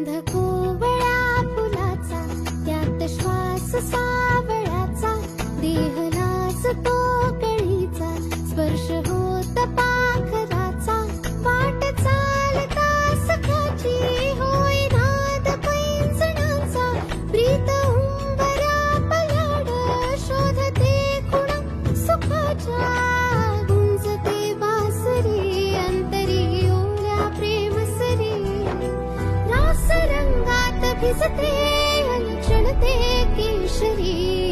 गंध कोवळ्या फुलाचा, त्यात श्वास सावळाचा, देह लाजतो कळीचा, स्पर्श होत पाखराचा, वाट चालता सखाची, होई नाद पैंजणाचा, प्रीत उंबरा पलाड, शोधते खुणा सुखाच्या, गुंजते बासरी, अंतरी ओल्या प्रेमसरी, रास रंगात भिजते, अलक्षणते केशरी.